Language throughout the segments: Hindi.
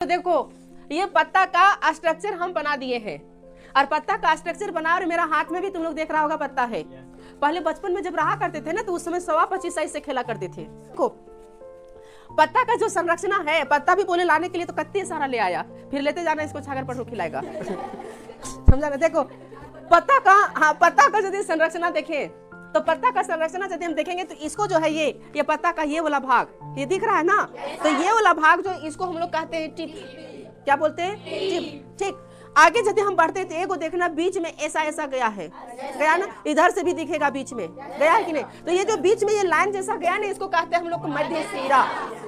तो देखो ये पत्ता का स्ट्रक्चर हम बना दिए हैं और पत्ता का स्ट्रक्चर बना और मेरा हाथ में भी तुम लोग देख रहा होगा पत्ता है। पहले बचपन में जब रहा करते थे ना तो उस समय 25 साइज से खेला करते थे। देखो पत्ता का जो संरचना है, पत्ता भी बोले लाने के लिए तो कत्ती सारा ले आया, फिर लेते जाना इसको छागर पर खिलाएगा। समझा ना? देखो पत्ता का, हाँ पत्ता का यदि संरचना देखें तो पत्ता का संरचना यदि हम देखेंगे तो इसको जो है ये पत्ता का ये वाला भाग ये दिख रहा है ना, तो ये वाला भाग जो इसको हम लोग कहते हैं टिप। क्या बोलते हैं? टिप। ठीक, आगे यदि हम बढ़ते तो एगो देखना बीच में ऐसा ऐसा गया है, गया ना, इधर से भी दिखेगा बीच में गया है कि नहीं? तो ये जो बीच में ये लाइन जैसा गया ना इसको कहते हैं हम लोग मध्य सिरा,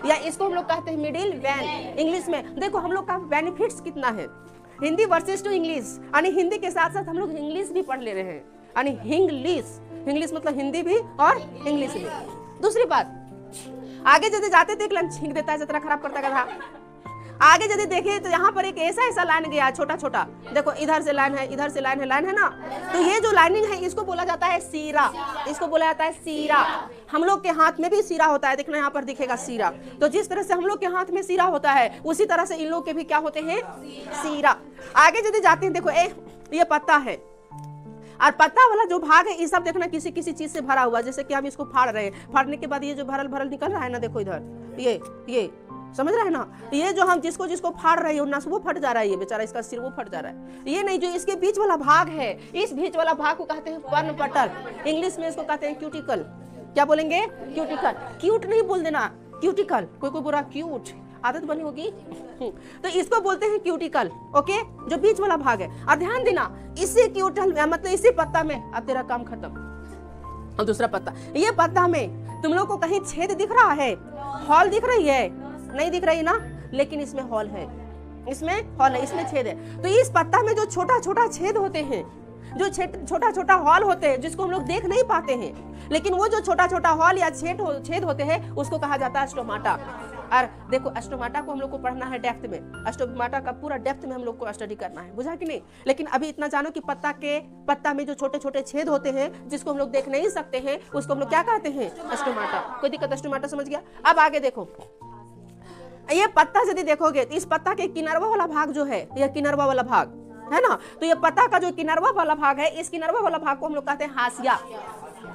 या इसको हम लोग कहते हैं मिडिल वैन इंग्लिश में। देखो हम लोग का बेनिफिट्स कितना है हिंदी वर्सेस टू इंग्लिश, यानी हिंदी के साथ साथ हम लोग इंग्लिश भी पढ़ ले रहे हैं, यानी हिंग्लिश, इंग्लिश मतलब हिंदी भी और इंग्लिश भी। दूसरी बात आगे यदि जाते तो एक लाइन छींक देता है, जितना खराब करता है। आगे यदि देखें तो यहाँ पर एक ऐसा ऐसा लाइन गया छोटा छोटा, देखो इधर से लाइन है, इधर से लाइन है ना, तो ये जो लाइनिंग है इसको बोला जाता है सीरा, इसको बोला जाता है सीरा। हम लोग के हाथ में भी सीरा होता है, देखना यहाँ पर दिखेगा सीरा। तो जिस तरह से हम लोग के हाथ में सीरा होता है उसी तरह से इन लोग के भी क्या होते हैं? सीरा। आगे यदि जाते हैं देखो ये पत्ता है और पत्ता वाला जो भाग है ये सब देखना किसी किसी चीज से भरा हुआ, जैसे कि हम इसको फाड़ रहे हैं, फाड़ने के बाद ये जो भरल भरल निकल रहा है ना, देखो इधर ये समझ रहे हैं ना, ये जो हम जिसको फाड़ रहे हैं नस वो फट जा रहा है, ये बेचारा इसका सिर वो फट जा रहा है। ये नहीं, जो इसके बीच वाला भाग है, इस बीच वाला भाग को कहते हैं पर्णपटल, इंग्लिश में इसको कहते हैं क्यूटिकल। क्या बोलेंगे? क्यूटिकल। क्यूट नहीं बोल देना, क्यूटिकल। कोई बोला क्यूट, आदत बनी होगी, तो इसको बोलते हैं क्यूटिकल। ओके, जो बीच वाला भाग है। और ध्यान देना इसी क्यूटल मतलब इसी पत्ता में, अब तेरा काम खत्म। अब दूसरा पत्ता, ये पत्ता में तुम लोग को कहीं छेद दिख रहा है? हॉल दिख रही है? नहीं दिख रही ना, लेकिन इसमें हॉल है, इसमें हॉल है, इसमें छेद है। तो इस पत्ता में जो छोटा छोटा छेद होते हैं, जो छोटा छोटा हॉल होते हैं जिसको हम लोग देख नहीं पाते हैं, लेकिन वो जो छोटा छोटा हॉल या छेद होते हैं उसको कहा जाता है स्टोमाटा। और देखो स्टोमाटा को हम लोग को पढ़ना है डेप्थ में, स्टोमाटा का पूरा डेप्थ में हम लोग को स्टडी करना है, बुझा कि नहीं? लेकिन अभी इतना जानो कि पत्ता में जो छोटे छोटे छेद होते हैं जिसको हम लोग देख नहीं सकते हैं उसको हम लोग क्या कहते हैं? स्टोमाटा। कोई दिक्कत? स्टोमाटा समझ गया? अब आगे देखो ये पत्ता यदि देखोगे तो इस पत्ता के किनारवा वाला भाग जो है, यह किनारवा वाला भाग है ना, तो ये पत्ता का जो किनारवा वाला भाग है, इस किनारवा वाला भाग को हम लोग कहते हैं हाशिया।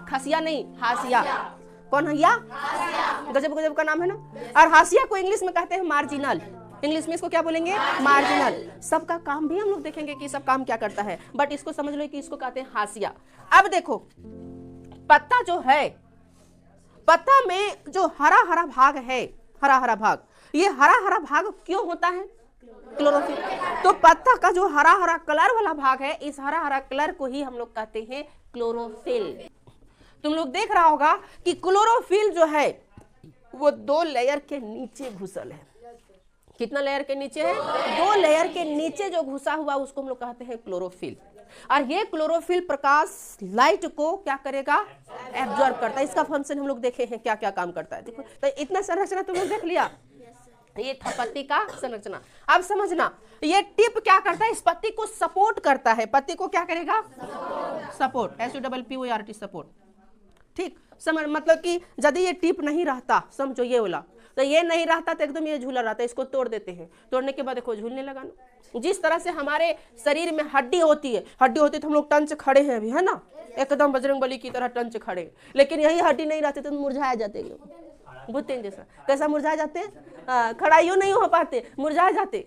खसिया नहीं, हाशिया। कौन है? गजब गजब का नाम है ना। और हाशिया को इंग्लिश में कहते हैं मार्जिनल, इंग्लिश में इसको क्या बोलेंगे? मार्जिनल। सबका काम भी हम लोग देखेंगे कि सब काम क्या करता है, बट इसको समझ लो कि इसको कहते हैं हाशिया। अब देखो पत्ता जो है, पत्ता में जो हरा हरा भाग है, हरा हरा भाग, ये हरा हरा भाग क्यों होता है? क्लोरोफिल। तो पत्ता का जो हरा हरा कलर वाला भाग है, इस हरा हरा कलर को ही हम लोग कहते हैं क्लोरोफिल। तुम लोग देख रहा होगा कि क्लोरोफिल जो है वो 2 लेयर के नीचे घुसल है। कितना लेयर के नीचे है? 2 लेयर के नीचे जो घुसा हुआ उसको हम लोग कहते हैं क्लोरोफिल। और ये क्लोरोफिल प्रकाश लाइट को क्या करेगा? एब्जॉर्ब करता है। इसका फंक्शन हम लोग देखे हैं क्या क्या काम करता है। देखो तो इतना संरचना तुम लोग देख लिया, ये था पत्ती का संरचना। अब समझना ये टिप क्या करता है? इस पत्ती को सपोर्ट करता है। पत्ती को क्या करेगा? Support, SUPPORT, support. ठीक, समझ मतलब कि यदि ये टिप नहीं रहता, समझो ये वाला, तो ये नहीं रहता तो एकदम ये झूला रहता है। इसको तोड़ देते हैं, तोड़ने के बाद देखो झूलने लगा ना। जिस तरह से हमारे शरीर में हड्डी होती है तो हम लोग टंच खड़े हैं अभी, है ना, एकदम बजरंगबली की तरह टंच खड़े। लेकिन यही हड्डी नहीं रहती तो मुरझा जाते, भूतें जैसा। कैसा मुरझा जाते हैं? खड़ाइयों नहीं हो पाते, मुरझा जाते।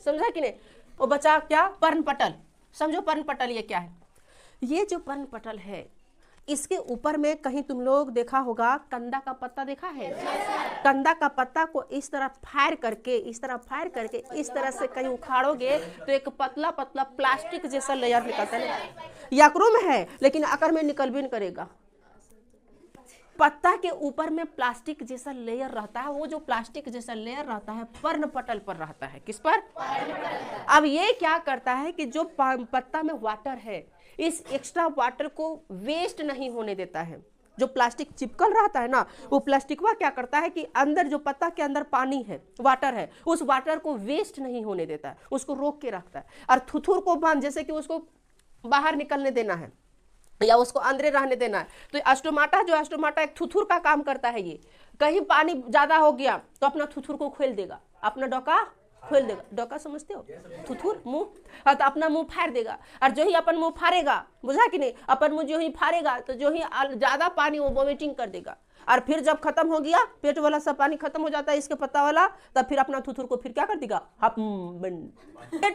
समझा कि नहीं? वो बचा क्या? पर्णपटल। समझो पर्णपटल ये क्या है? ये जो पर्णपटल है इसके ऊपर में कहीं तुम लोग देखा होगा कंदा का पत्ता देखा है? कंदा का पत्ता को इस तरह फायर करके इस तरह से कहीं उखाड़ोगे तो एक पतला पतला प्लास्टिक जैसा लेयर निकलता है। यकरो में है लेकिन अकर में निकल भी नहीं करेगा। पत्ता के ऊपर में प्लास्टिक जैसा लेयर रहता है, वो जो प्लास्टिक जैसा लेयर रहता है पर्णपटल पर रहता है। किस पर? अब ये क्या करता है कि जो पत्ता में वाटर है, इस एक्स्ट्रा वाटर को वेस्ट नहीं होने देता है। जो प्लास्टिक चिपकल रहता है ना, वो प्लास्टिकवा क्या करता है कि अंदर जो पत्ता के अंदर पानी है, वाटर है, उस वाटर को वेस्ट नहीं होने देता है, उसको रोक के रखता है। और थुथुर को बांध, जैसे कि उसको बाहर निकलने देना है या उसको अंदर रहने देना है, तो स्टोमाटा एक थुथुर का काम करता है। ये कहीं पानी ज्यादा हो गया तो अपना थुथुर को खोल देगा, अपना डोका खोल देगा। डोका समझते हो? थुथुर मुंह, हाँ, तो अपना मुंह फाड़ देगा। और जो ही अपन मुंह फाड़ेगा, बुझा कि नहीं, अपन मुंह जो ही फाड़ेगा तो जो ही ज्यादा पानी वो वोमिटिंग कर देगा। और फिर जब खत्म हो गया, पेट वाला सब पानी खत्म हो जाता है इसके पत्ता वाला, तब फिर अपना थुथुर को फिर क्या कर देगा,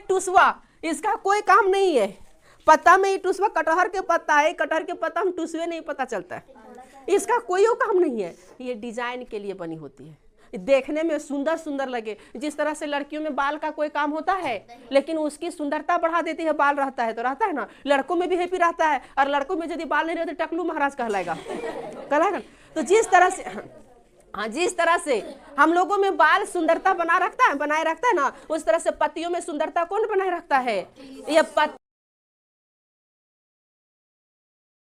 टुसवा। इसका कोई काम नहीं है, पत्ता में ही टुसवा। कटहर के पत्ता है, कटहर के पत्ता में टुसवे नहीं पता चलता है, इसका कोई काम नहीं है। ये डिजाइन के लिए बनी होती है, देखने में सुंदर सुंदर लगे। जिस तरह से लड़कियों में बाल का कोई काम होता है, लेकिन उसकी सुंदरता बढ़ा देती है, बाल रहता है तो रहता है ना। लड़कों में भी हैप्पी रहता है, और लड़कों में यदि बाल नहीं रहते टकलू महाराज कहलाएगा, कहलाएगा। तो जिस तरह से, हाँ, जिस तरह से हम लोगों में बाल सुंदरता बनाए रखता है ना, उस तरह से पत्तियों में सुंदरता कौन बनाए रखता है? ये